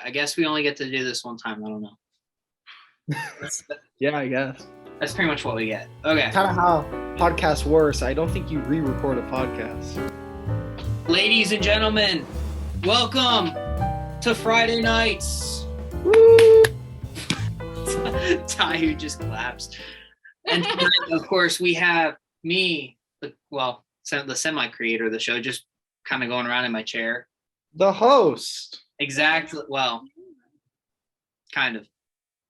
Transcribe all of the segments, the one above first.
I guess we only get to do this one time. I don't know. Yeah, I guess. That's pretty much what we get. Okay. Kind of how podcasts works. I don't think you re-record a podcast. Ladies and gentlemen, welcome to Friday nights. Woo! Ty, who just claps. And tonight, of course, we have me, the semi-creator of the show, just kind of going around in my chair. The host. Exactly. Well, kind of.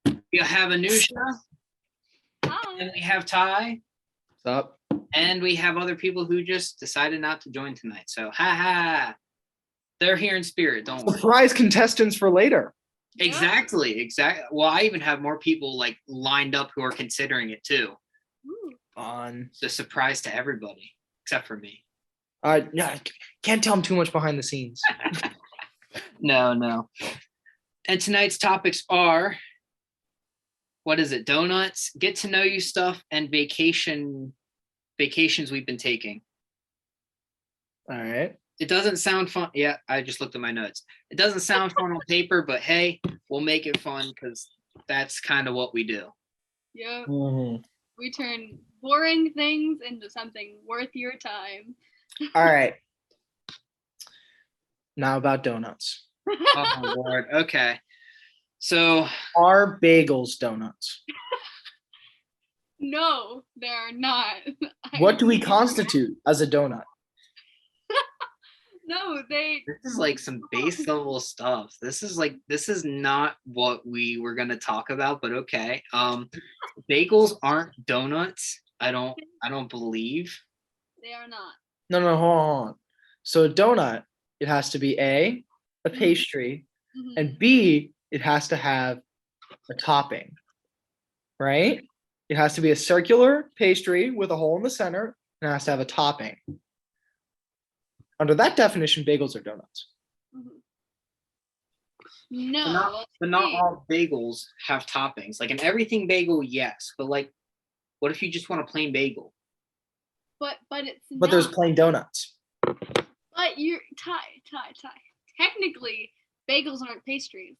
We have Anusha. Hi. And we have Ty. What's up? And we have other people who just decided not to join tonight. So, they're here in spirit, don't worry. Surprise contestants for later. Exactly. Well, I even have more people like lined up who are considering it too. On. It's a surprise to everybody except for me. Yeah, can't tell them too much behind the scenes. No. And tonight's topics are, what is it? Donuts, get to know you stuff, and vacations we've been taking. All right. It doesn't sound fun. Yeah, I just looked at my notes. It doesn't sound fun on paper, but hey, we'll make it fun because that's kind of what we do. Yep. Mm-hmm. We turn boring things into something worth your time. All right. Now about donuts. Oh, Lord. Okay. So, Are bagels donuts? No, they're not. What do we constitute as a donut? No, they. this is like some base level stuff. This is not what we were going to talk about, but okay. Bagels aren't donuts. I don't believe. They are not. No, hold on. So a donut, it has to be a pastry, Mhm. and B, it has to have a topping, right? It has to be a circular pastry with a hole in the center, and it has to have a topping. Under that definition, bagels are donuts. Mhm. No, But not all bagels have toppings. Like an everything bagel, yes. But like, what if you just want a plain bagel? But it's But not. there's plain donuts. But you're Ty. Technically, bagels aren't pastries.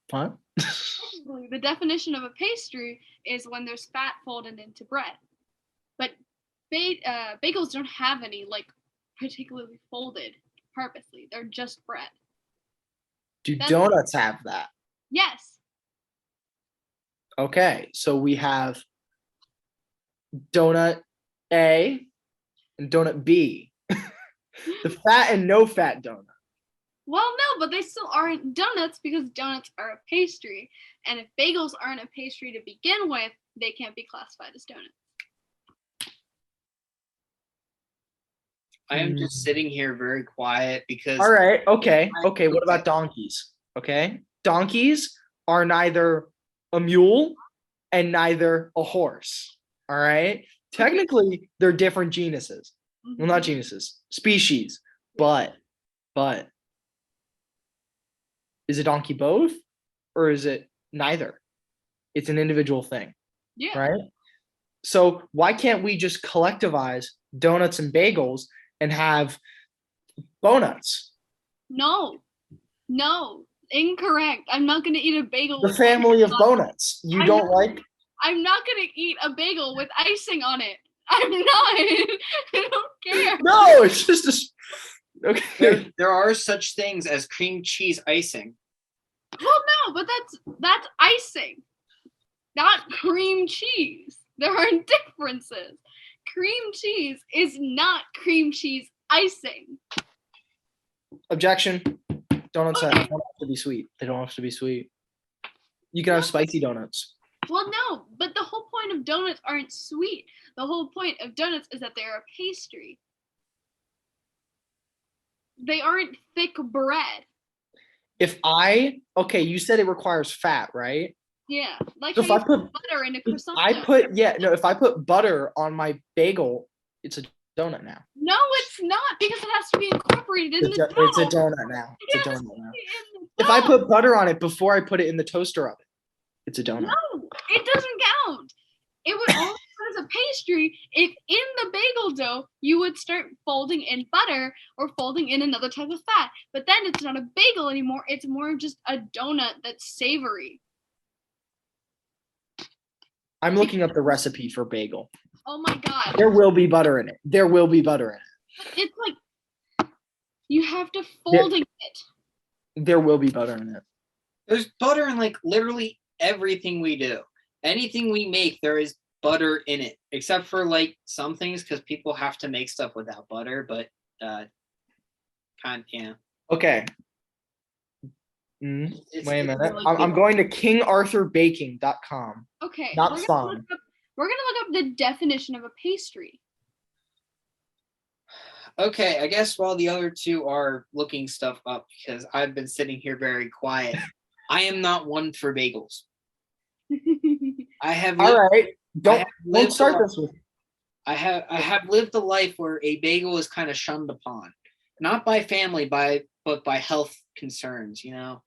What? Technically, the definition of a pastry is when there's fat folded into bread. But bagels don't have any like particularly folded purposely. They're just bread. Do That's- donuts have that? Yes. Okay, so we have donut A and donut B. The fat and no fat donut. Well, no, but they still aren't donuts because donuts are a pastry. And if bagels aren't a pastry to begin with, they can't be classified as donuts. I am just sitting here very quiet because. All right, okay. What about donkeys? Okay, donkeys are neither a mule and neither a horse. All right, technically they're different genuses. Mhm. Well, not genuses, species. But is a donkey both, or is it neither? It's an individual thing, Yeah. right? So why can't we just collectivize donuts and bagels and have bonuts? No, incorrect. I'm not gonna eat a bagel. The with family of icing on it. donuts. You don't like? I'm not gonna eat a bagel with icing on it. I'm not. I don't care. No, it's just a. Okay. There are such things as cream cheese icing. Well, no, but that's icing, not cream cheese. There are differences. Cream cheese is not cream cheese icing. Objection. Donuts don't have to be sweet. They don't have to be sweet. You can have spicy donuts. Well, no, but the whole point of donuts aren't sweet. The whole point of donuts is that they're a pastry. They aren't thick bread. You said it requires fat, right? Yeah, like So how if you I put butter in a croissant. if I put butter on my bagel, it's a donut now. No, it's not because it has to be incorporated in the dough. It's a donut now. It's a It has donut to now. be in the If I dough. put butter on it before I put it in the toaster oven, it's a donut. No, it doesn't count. It would only as a pastry, if in the bagel dough you would start folding in butter or folding in another type of fat, but then it's not a bagel anymore. It's more just a donut that's savory. I'm looking up the recipe for bagel. Oh my god! There will be butter in it. There will be butter in it. But it's like you have to folding it. There will be butter in it. There's butter in like literally everything we do. Anything we make, there is butter in it, except for like some things because people have to make stuff without butter. But yeah. Okay. Wait a minute. really I'm going to kingarthurbaking.com. Okay, Not spawn. we're gonna look up the definition of a pastry. Okay, I guess while the other two are looking stuff up, because I've been sitting here very quiet, I am not one for bagels. I have lived, All right. Don't lived start a- this with. I have lived a life where a bagel is kind of shunned upon, not by family, but by health concerns. You know,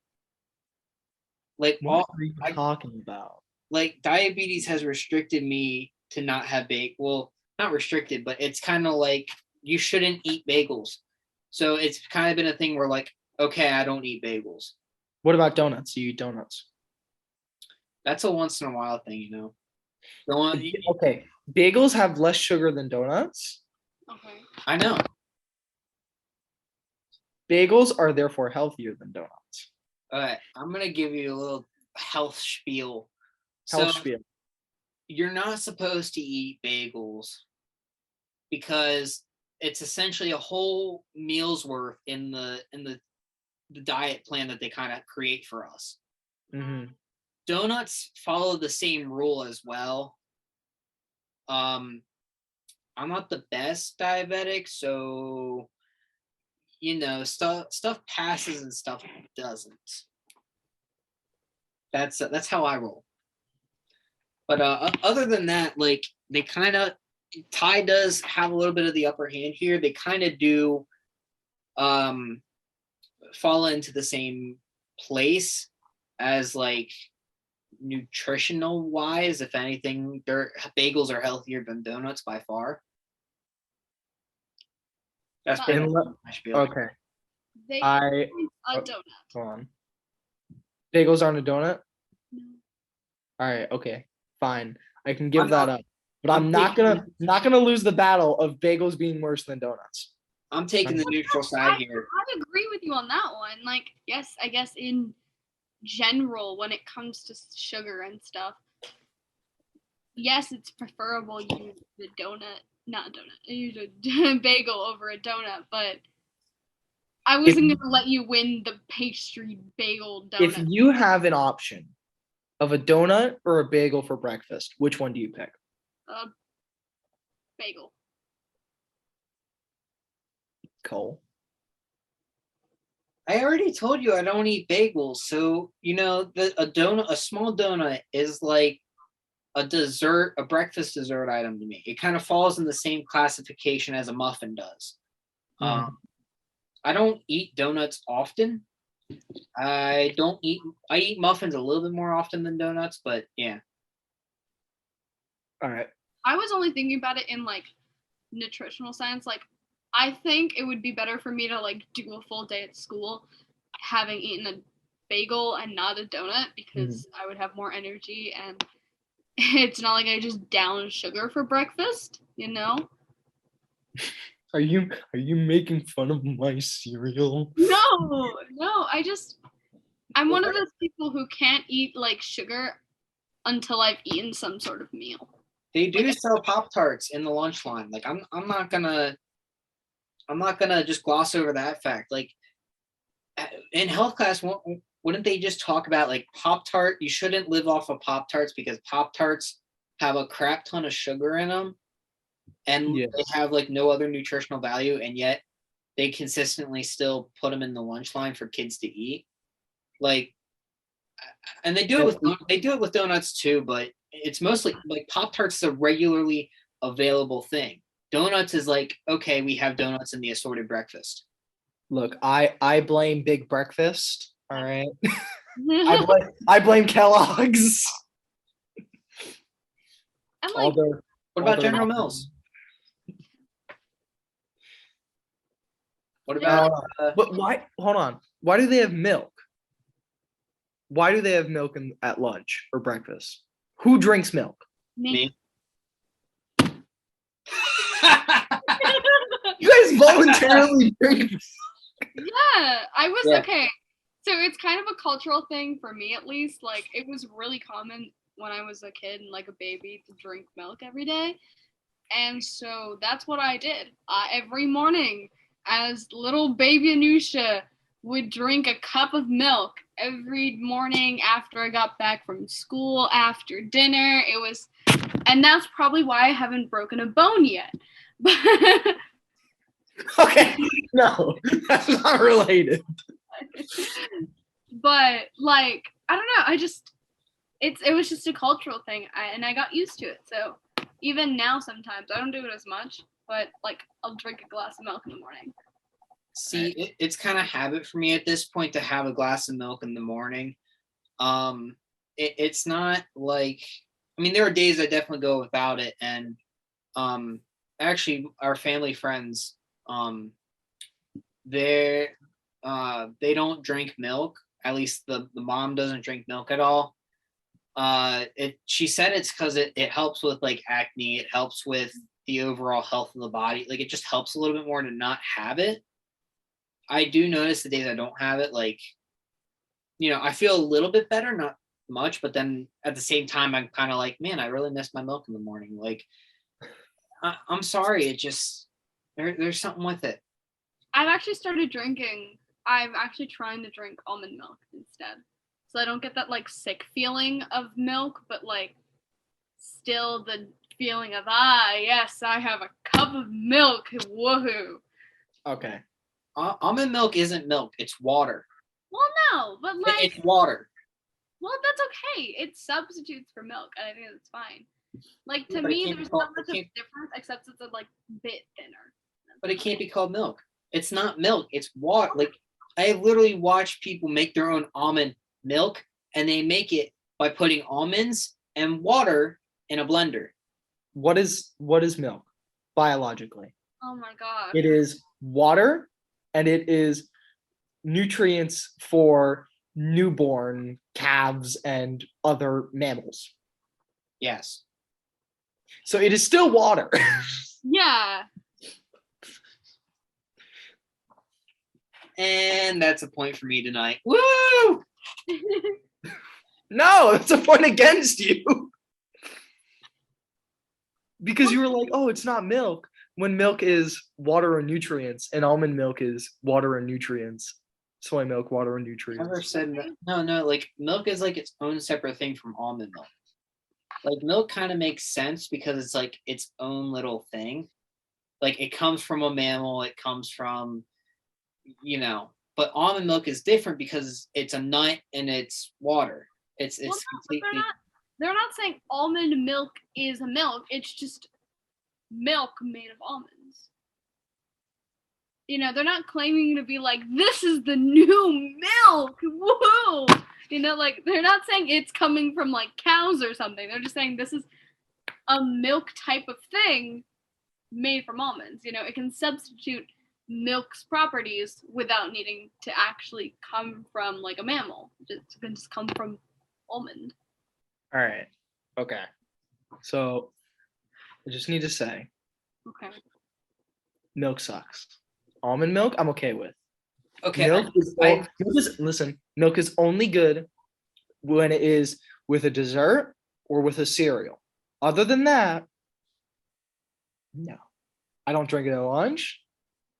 like What are you talking about? like diabetes has restricted me to not have well, not restricted, but it's kind of like you shouldn't eat bagels. So it's kind of been a thing where like, okay, I don't eat bagels. What about donuts? You eat donuts. That's a once in a while thing, you know. Okay. Bagels have less sugar than donuts. Okay. I know. Bagels are therefore healthier than donuts. All right, I'm gonna give you a little health spiel. Health So spiel. you're not supposed to eat bagels because it's essentially a whole meal's worth in the diet plan that they kind of create for us. Mm-hmm. Donuts follow the same rule as well. I'm not the best diabetic, so you know, stuff passes and stuff doesn't. That's how I roll. But other than that, like they kind of Thai does have a little bit of the upper hand here. They kind of do fall into the same place as like nutritional wise. If anything, their bagels are healthier than donuts by far. That's pretty much my spiel. Okay. They I a donut. hold on. Bagels aren't a donut? No. All right, okay. Fine. I can give I'm that not- up. But I'm not gonna lose the battle of bagels being worse than donuts. I'm taking the neutral side here. I agree with you on that one. Like, yes, I guess in general, when it comes to sugar and stuff, yes, it's preferable you use the use a bagel over a donut, but I wasn't going to let you win the pastry bagel donut. If you have an option of a donut or a bagel for breakfast, which one do you pick? Bagel. Cole. I already told you I don't eat bagels, so you know a small donut is like a dessert, a breakfast dessert item to me. It kind of falls in the same classification as a muffin does. Mhm. I don't eat donuts often. I eat muffins a little bit more often than donuts, but yeah. All right. I was only thinking about it in like nutritional sense. Like, I think it would be better for me to like do a full day at school having eaten a bagel and not a donut because I would have more energy, and it's not like I just down sugar for breakfast, you know? Are you making fun of my cereal? No, I'm one of those people who can't eat like sugar until I've eaten some sort of meal. They do sell Pop-Tarts in the lunch line. Like I'm not gonna just gloss over that fact. Like in health class, wouldn't they just talk about like Pop-Tart? You shouldn't live off of Pop-Tarts because Pop-Tarts have a crap ton of sugar in them, and Yes. they have like no other nutritional value, and yet they consistently still put them in the lunch line for kids to eat. Like, and they do it with donuts too, but it's mostly like Pop-Tarts is a regularly available thing. Donuts is like, okay, we have donuts in the assorted breakfast. Look, I blame Big Breakfast. All right. I blame Kellogg's. I'm like, Although What about Although- General Mills? What They have, about But why? Hold on. Why do they have milk? Why do they have milk at lunch or breakfast? Who drinks milk? me. me? You guys voluntarily drink. Yeah, I was Yeah. okay. So it's kind of a cultural thing for me, at least. Like, it was really common when I was a kid and like a baby to drink milk every day. And so that's what I did. Every morning, as little baby Anusha would drink a cup of milk every morning after I got back from school, after dinner. And that's probably why I haven't broken a bone yet. Okay, no, that's not related. But like, I don't know. It was just a cultural thing, and I got used to it. So even now, sometimes I don't do it as much, but like I'll drink a glass of milk in the morning. See, it's kind of habit for me at this point to have a glass of milk in the morning. It's not like, I mean, there are days I definitely go without it, and actually, our family friends, they don't drink milk. At least the mom doesn't drink milk at all. She said it's because it helps with like acne. It helps with the overall health of the body. Like, it just helps a little bit more to not have it. I do notice the days I don't have it, like, I feel a little bit better, not much, but then at the same time, I'm kind of like, man, I really miss my milk in the morning. Like, I'm sorry, it just there's something with it. I'm actually trying to drink almond milk instead. So I don't get that like sick feeling of milk, but like still the feeling of, yes, I have a cup of milk. Woohoo. Okay. Almond milk isn't milk; it's water. Well, no, but like, It's water. well, that's okay. It substitutes for milk, and I think that's fine. Like, to But it me, can't be there's called- not much it of a can't- difference except it's a like bit thinner. But it can't be called milk. It's not milk. It's water. Like, I literally watch people make their own almond milk, and they make it by putting almonds and water in a blender. What is milk biologically? Oh my god. It is water, and it is nutrients for newborn calves and other mammals. Yes. So it is still water. Yeah. And that's a point for me tonight. Woo! No, it's a point against you. Because you were like, oh, it's not milk. When milk is water and nutrients, and almond milk is water and nutrients. Soy milk, water and nutrients. Never said no. Like, milk is like its own separate thing from almond milk. Like, milk kind of makes sense because it's like its own little thing. Like, it comes from a mammal. It comes from, but almond milk is different because it's a nut and it's water. It's Well, no, but completely. they're not saying almond milk is a milk. It's just milk made of almonds. They're not claiming to be like, this is the new milk. Woo! Like, they're not saying it's coming from like cows or something. They're just saying this is a milk type of thing made from almonds. It can substitute milk's properties without needing to actually come from like a mammal. It can just come from almond. All right. Okay. So I just need to say, Okay. milk sucks. Almond milk, I'm okay with. Okay. Milk is only good when it is with a dessert or with a cereal. Other than that, no. I don't drink it at lunch.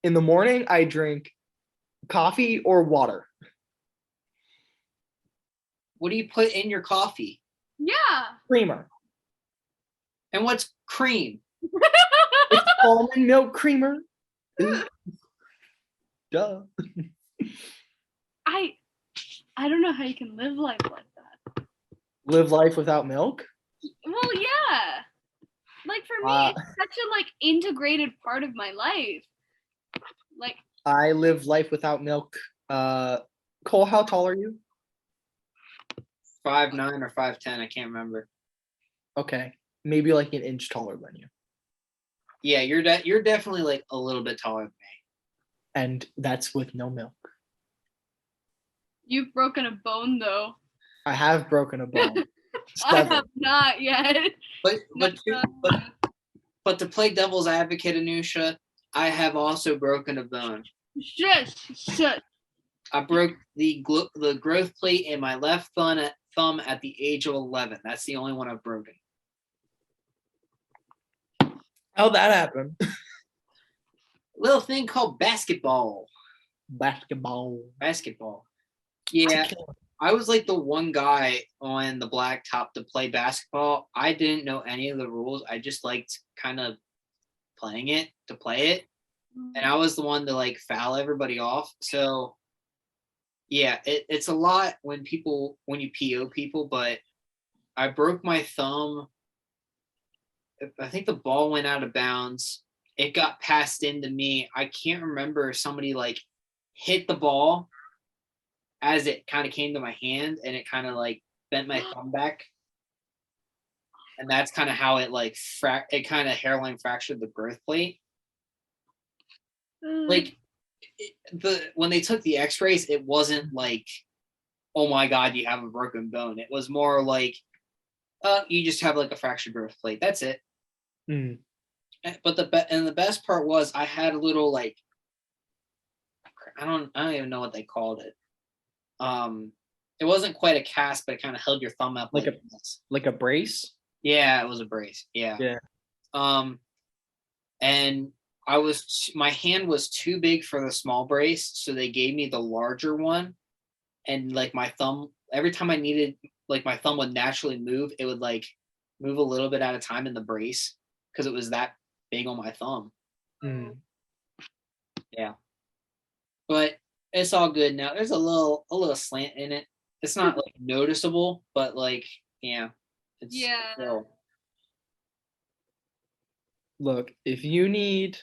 In the morning, I drink coffee or water. What do you put in your coffee? Yeah. Creamer. And what's cream? It's almond milk creamer. Duh. I don't know how you can live life like that. Live life without milk? Well, yeah. Like, for me, it's such a like integrated part of my life. Like, I live life without milk. Cole, how tall are you? 5'9" or 5'10", I can't remember. Okay. maybe like an inch taller than you. Yeah, you're definitely like a little bit taller than me. And that's with no milk. You've broken a bone though. I have broken a bone. I have not yet. But to play devil's advocate, Anusha, I have also broken a bone. Shush. I broke the growth plate in my left thumb at the age of 11. That's the only one I've broken. How'd that happen? Little thing called basketball. Basketball. Yeah, I was like the one guy on the blacktop to play basketball. I didn't know any of the rules. I just liked kind of playing it to play it. And I was the one to like foul everybody off. So yeah, it's a lot when you PO people, but I broke my thumb. I think the ball went out of bounds. It got passed into me. I can't remember if somebody like hit the ball as it kind of came to my hand and it kind of like bent my thumb back. And that's kind of how it like it kind of hairline fractured the growth plate. Like when they took the x-rays, it wasn't like, oh my God, you have a broken bone. It was more like, you just have like a fractured growth plate. That's it. But the best part was I had a little like, I don't even know what they called it. It wasn't quite a cast, but it kind of held your thumb up like a brace. Yeah, it was a brace. Yeah. And my hand was too big for the small brace, so they gave me the larger one. And like my thumb, every time I needed, like my thumb would naturally move, it would like move a little bit at a time in the brace because it was that big on my thumb. Yeah, but it's all good now. There's a little slant in it. It's not like noticeable, but like still. Look, if you need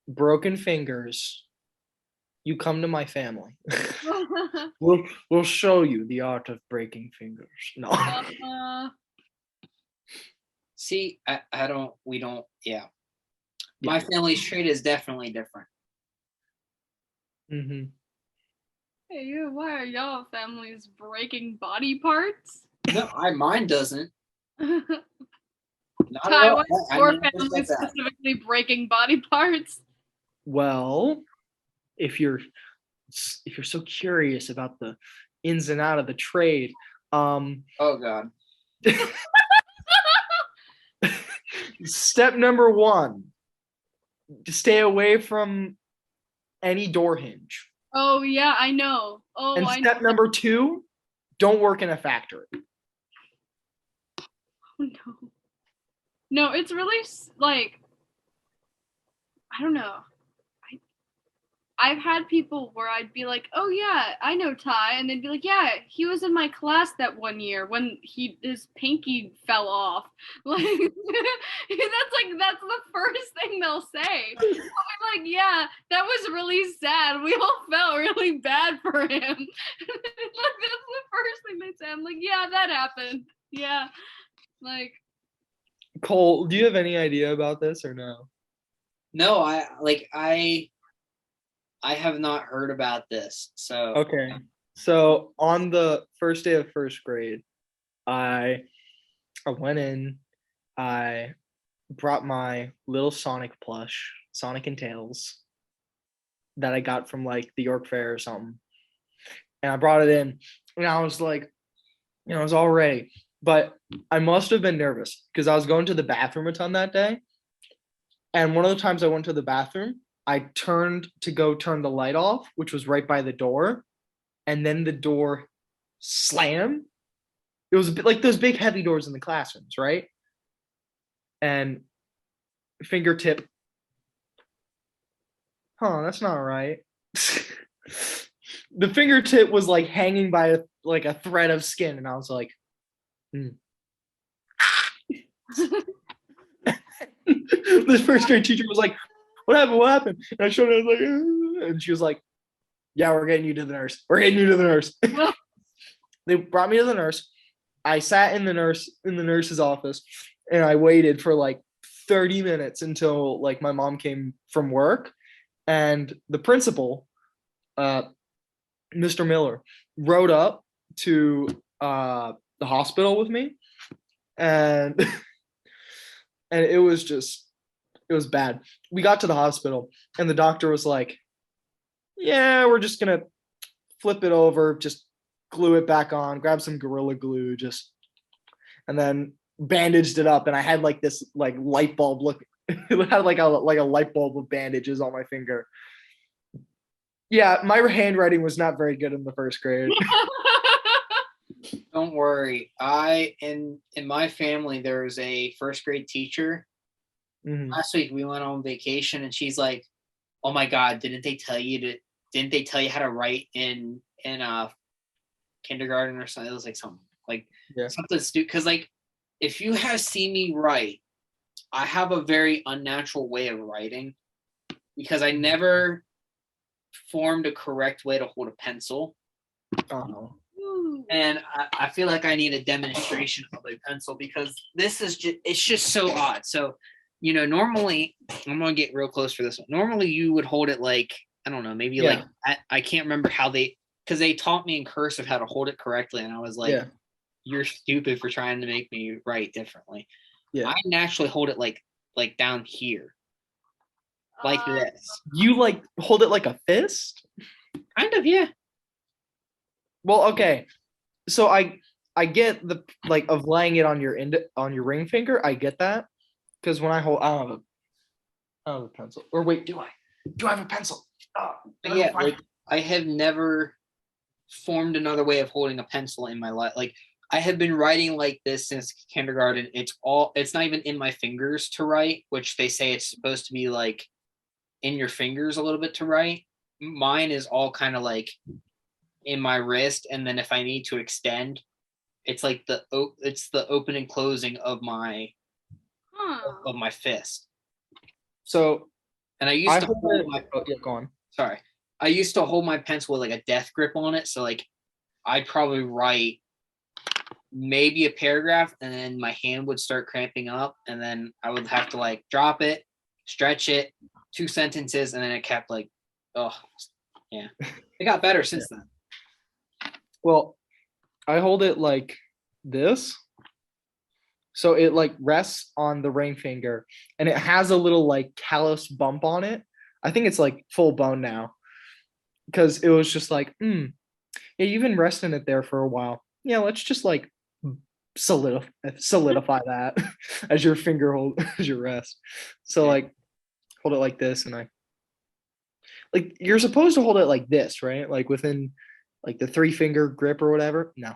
broken fingers, you come to my family. We'll show you the art of breaking fingers. No. See, we don't. My family's trait is definitely different. Hey, why are y'all families breaking body parts? No, mine doesn't. Ty, what's your family specifically breaking body parts? Well, if you're so curious about the ins and out of the trade, oh God. Step number 1, stay away from any door hinge. Oh yeah, I know. And step number 2, don't work in a factory. Oh no, it's really like, I don't know. I've had people where I'd be like, oh yeah, I know Ty, and they'd be like, yeah, he was in my class that one year when his pinky fell off. Like that's the first thing they'll say. I'm like, yeah, that was really sad. We all felt really bad for him. Like, that's the first thing they say. I'm like, yeah, that happened. Yeah, like. Cole, do you have any idea about this or no? No, I have not heard about this. So okay. So on the first day of first grade, I went in, I brought my little Sonic plush, Sonic and Tails, that I got from like the York Fair or something. And I brought it in and I was like, I was all ready. But I must have been nervous because I was going to the bathroom a ton that day. And one of the times I went to the bathroom, I turned to go turn the light off, which was right by the door. And then the door slammed. It was a bit like those big heavy doors in the classrooms, right? And fingertip. That's not right. The fingertip was like hanging by a thread of skin. And I was like, This first grade teacher was like, what happened? And I showed her, I was like, and she was like, yeah, we're getting you to the nurse. They brought me to the nurse. I sat in the nurse's office and I waited for like 30 minutes until like my mom came from work, and the principal, uh, Mr. Miller, rode up to the hospital with me, and and it was bad. We got to the hospital and the doctor was like, "Yeah, we're just gonna flip it over, just glue it back on, grab some Gorilla Glue, just," and then bandaged it up. And I had like this like light bulb look. It had like a light bulb of bandages on my finger. Yeah, my handwriting was not very good in the first grade. Don't worry. In my family, there's a first grade teacher. Mhm. Last week we went on vacation and she's like, "Oh my God, didn't they tell you how to write in kindergarten or something?" It was like something like Yeah. something stupid. Because like if you have seen me write, I have a very unnatural way of writing because I never formed a correct way to hold a pencil. Uh-huh. And I feel like I need a demonstration of a pencil because this is just, it's just so odd. So, normally, I'm going to get real close for this one. Normally, you would hold it like, I don't know, maybe Yeah. like, I can't remember because they taught me in cursive how to hold it correctly. And I was like, Yeah. you're stupid for trying to make me write differently. Yeah. I naturally hold it like down here, like this. You like hold it like a fist? Kind of, yeah. Well, okay. So I get the like of laying it on your on your ring finger. I get that because when I don't have a pencil. Or wait, do I? Do I have a pencil? But yeah, like I have never formed another way of holding a pencil in my life. Like I have been writing like this since kindergarten. It's not even in my fingers to write, which they say it's supposed to be like in your fingers a little bit to write. Mine is all kind of like in my wrist, and then if I need to extend, it's like it's the open and closing of my fist. So And I used to hold my go on. sorry. I used to hold my pencil with like a death grip on it. So like I'd probably write maybe a paragraph and then my hand would start cramping up and then I would have to like drop it, stretch it, 2 sentences, and then it kept like, oh yeah. It got better since then. Well, I hold it like this. So it like rests on the ring finger and it has a little like callus bump on it. I think it's like full bone now because it was just like, yeah, you've been resting it there for a while. Yeah, let's just like solidify that as your finger hold as your rest. So like hold it like this, and I like you're supposed to hold it like this, right? Like within like the 3 finger grip or whatever. No,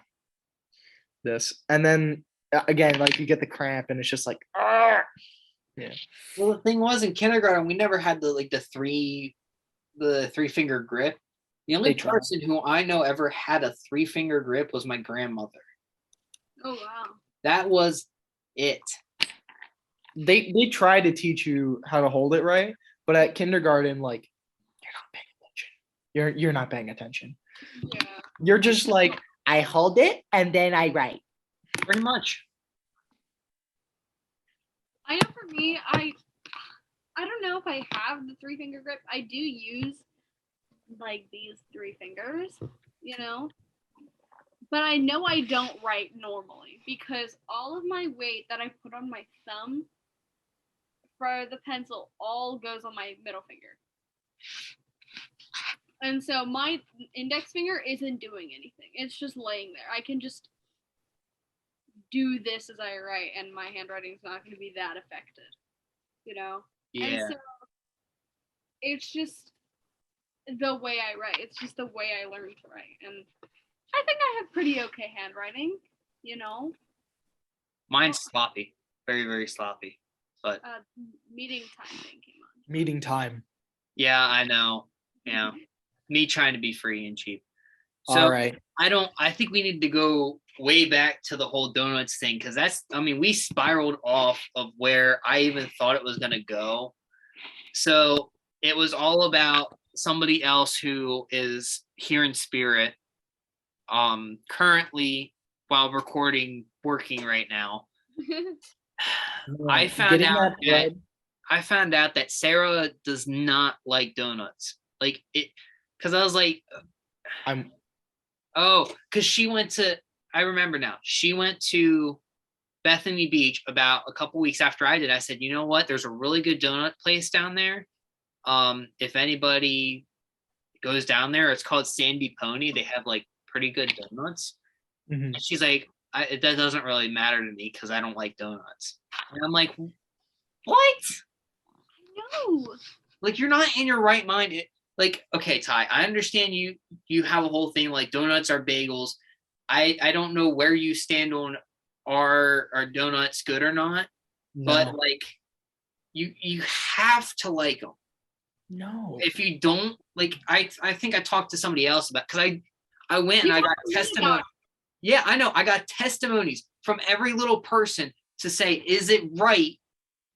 this, and then again, like you get the cramp, and it's just like, yeah. Well, the thing was in kindergarten, we never had the 3 finger grip. The only person who I know ever had a 3 finger grip was my grandmother. Oh wow. That was it. They try to teach you how to hold it right, but at kindergarten, like you're not paying attention. You're not paying attention. Yeah. You're just like, I hold it and then I write. Pretty much. I know for me, I don't know if I have the 3 finger grip. I do use like these 3 fingers, but I know I don't write normally because all of my weight that I put on my thumb for the pencil all goes on my middle finger. And so my index finger isn't doing anything. It's just laying there. I can just do this as I write and my handwriting's not going to be that affected, Yeah. And so it's just the way I write. It's just the way I learned to write. And I think I have pretty okay handwriting, Mine's sloppy. Very, very sloppy. But meeting time thing came on. Meeting time. Yeah, I know. Yeah. Me trying to be free and cheap. So all right. I think we need to go way back to the whole donuts thing because we spiraled off of where I even thought it was going to go. So it was all about somebody else who is here in spirit, currently while recording, working right now. Yeah, getting that bread. I found out that Sarah does not like donuts. Like it, because I was like, because she went to. I remember now. She went to Bethany Beach about a couple weeks after I did. I said, you know what? There's a really good donut place down there. If anybody goes down there, it's called Sandy Pony. They have like pretty good donuts. Mhm. And she's like, that doesn't really matter to me because I don't like donuts. And I'm like, what? No. Like, you're not in your right mind. Like, okay, Ty, I understand you have a whole thing like donuts are bagels. I don't know where you stand on are donuts good or not, but like you have to like them. No. If you don't, like, I think I talked to somebody else about, because I went and I got testimony. Yeah, I know. I got testimonies from every little person to say, is it right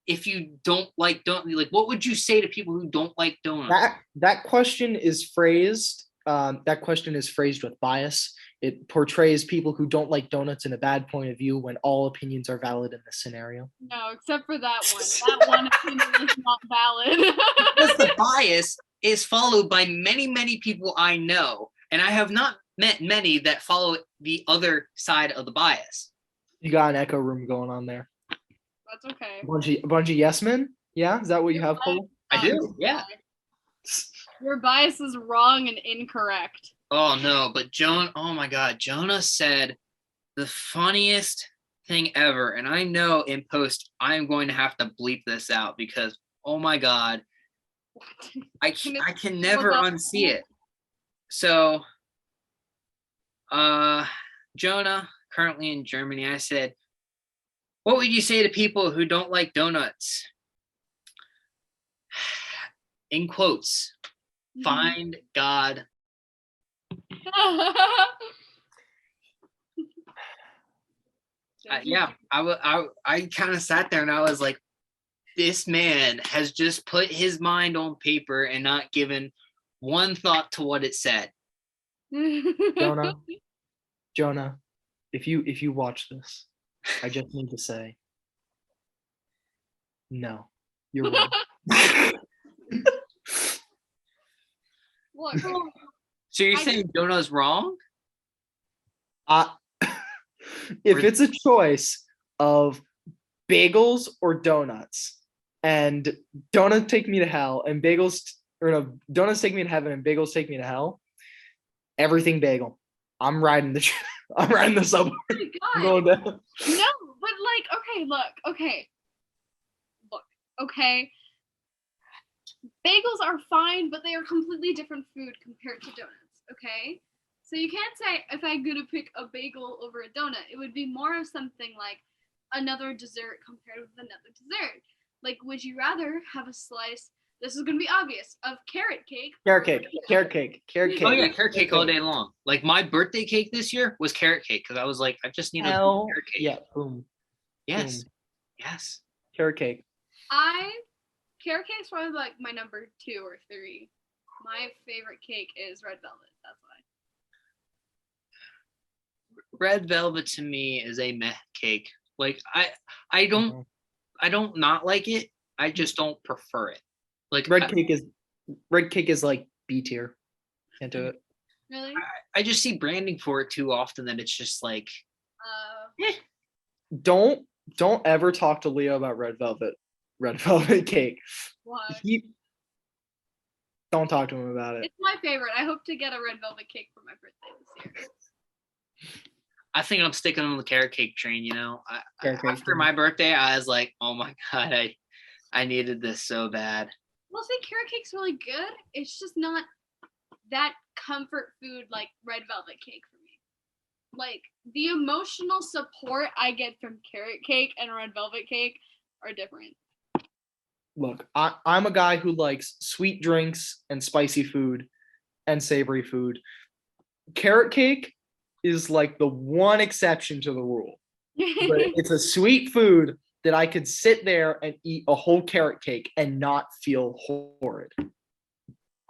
if you don't like donuts? Like, what would you say to people who don't like donuts? That question is phrased. That question is phrased with bias. It portrays people who don't like donuts in a bad point of view when all opinions are valid in this scenario. No, except for that one. That one opinion is not valid. Because the bias is followed by many, many people I know, and I have not met many that follow the other side of the bias. You got an echo room going on there. That's okay. A bunch of yes men? Yeah, is that what you have, Cole? I do, yeah. Your bias is wrong and incorrect. Oh no, but oh my God, Jonah said the funniest thing ever, and I know in post I'm going to have to bleep this out because oh my God, I can never unsee it. So, Jonah, currently in Germany, I said, what would you say to people who don't like donuts? In quotes, find God. Yeah, I kind of sat there and I was like, this man has just put his mind on paper and not given one thought to what it said. Jonah, if you watch this, I just need to say, no, you're wrong. Look, so you're saying Jonah's wrong? If it's a choice of bagels or donuts, and donuts take me to hell, and donuts take me to heaven, and bagels take me to hell, everything bagel. I'm riding the subway. Oh I'm going down. No, but like, okay, look, okay. Bagels are fine, but they are completely different food compared to donuts, okay? So you can't say if I'm gonna pick a bagel over a donut, it would be more of something like another dessert compared with another dessert. Like, would you rather have a slice, this is gonna be obvious, of carrot cake? Carrot cake. Oh yeah, carrot cake all day long. Like my birthday cake this year was carrot cake because I was like, I just need a carrot cake. Yeah, boom. Yes. Boom. Yes. Carrot cake. Carrot cake's probably like my number 2 or 3. My favorite cake is red velvet. That's why. Red velvet to me is a meh cake. Like I don't not like it. I just don't prefer it. Like red cake is like B tier. Can't do it. Really? I just see branding for it too often that it's just like Don't ever talk to Leo about red velvet cake. Why? Don't talk to him about it. It's my favorite. I hope to get a red velvet cake for my birthday this year. I think I'm sticking on the carrot cake train, after my birthday, I was like, oh my God, I needed this so bad. Well, see, carrot cake's really good. It's just not that comfort food like red velvet cake for me. Like, the emotional support I get from carrot cake and red velvet cake are different. Look, I'm a guy who likes sweet drinks and spicy food and savory food. Carrot cake is like the one exception to the rule. But it's a sweet food that I could sit there and eat a whole carrot cake and not feel horrid.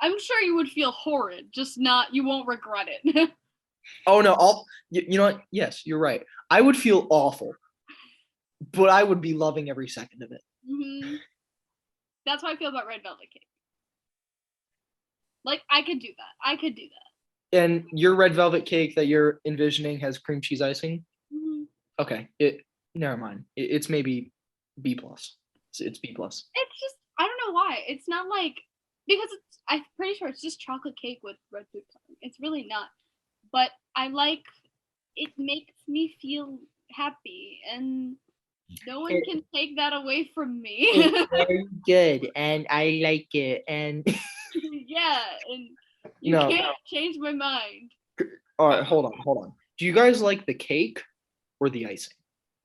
I'm sure you would feel horrid, just not, you won't regret it. Oh no, you know what? Yes, you're right. I would feel awful, but I would be loving every second of it. Hmm. That's how I feel about red velvet cake. Like I could do that. I could do that. And your red velvet cake that you're envisioning has cream cheese icing. Hmm. Okay, never mind. It's maybe B plus. It's B plus. It's just I don't know why. It's not like because it's I'm pretty sure it's just chocolate cake with red food coloring. It's really not. But I like it makes me feel happy and no one It- can take that away from me. It's very good, and I like it. And Yeah, and you no, can't change my mind. all right, hold on. Do you guys like the cake or the icing?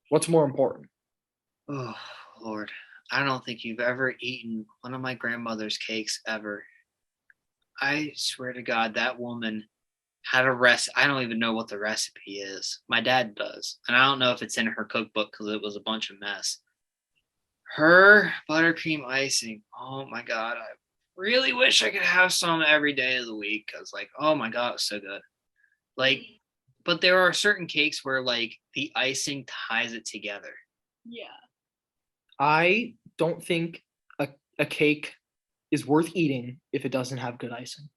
What's more important? Oh, Lord. I don't think you've ever eaten one of my grandmother's cakes ever. I swear to God, that woman had a I don't even know what the recipe is. My dad does. And I don't know if it's in her cookbook because it was a bunch of mess. Her buttercream icing. Oh my God. I really wish I could have some every day of the week. I was like, oh my God, it's so good. Like, but there are certain cakes where like the icing ties it together. Yeah. I don't think a cake is worth eating if it doesn't have good icing.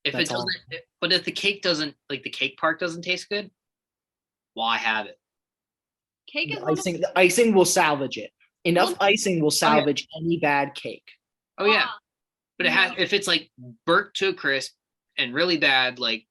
If That's it all. doesn't, but if the cake doesn't, like the cake part doesn't taste good, why have it? Cake is The icing will salvage it. Enough Well, icing will Oh, yeah. salvage any bad cake. Oh yeah, Ah, but it has no. if it's like burnt to a crisp and really bad, like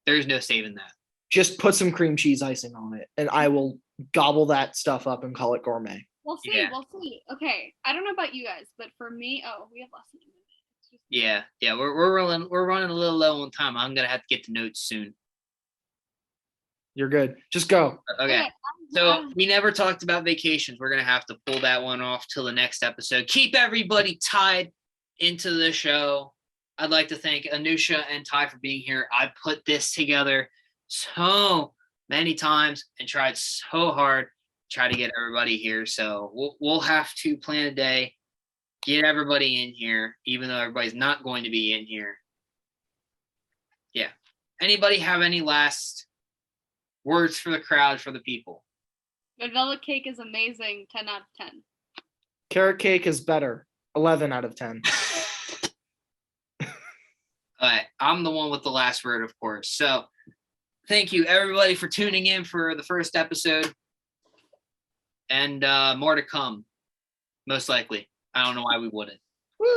there's no saving that. Just put some cream cheese icing on it, and I will gobble that stuff up and call it gourmet. We'll see. Yeah. We'll see. Okay. I don't know about you guys, but for me, oh, we have less than a minute. It's just Yeah, we're running a little low on time. I'm gonna have to get the notes soon. You're good. Just go. Okay. Okay. So we never talked about vacations. We're gonna have to pull that one off till the next episode. Keep everybody tied into the show. I'd like to thank Anusha and Ty for being here. I put this together so many times and tried so hard to try to get everybody here. So we'll have to plan a day, get everybody in here, even though everybody's not going to be in here. Yeah. Anybody have any last words for the crowd, for the people? Red velvet cake is amazing. 10 out of 10. Carrot cake is better. 11 out of 10. All right, I'm the one with the last word, of course. So thank you, everybody, for tuning in for the first episode. And more to come, most likely. I don't know why we wouldn't. Woo!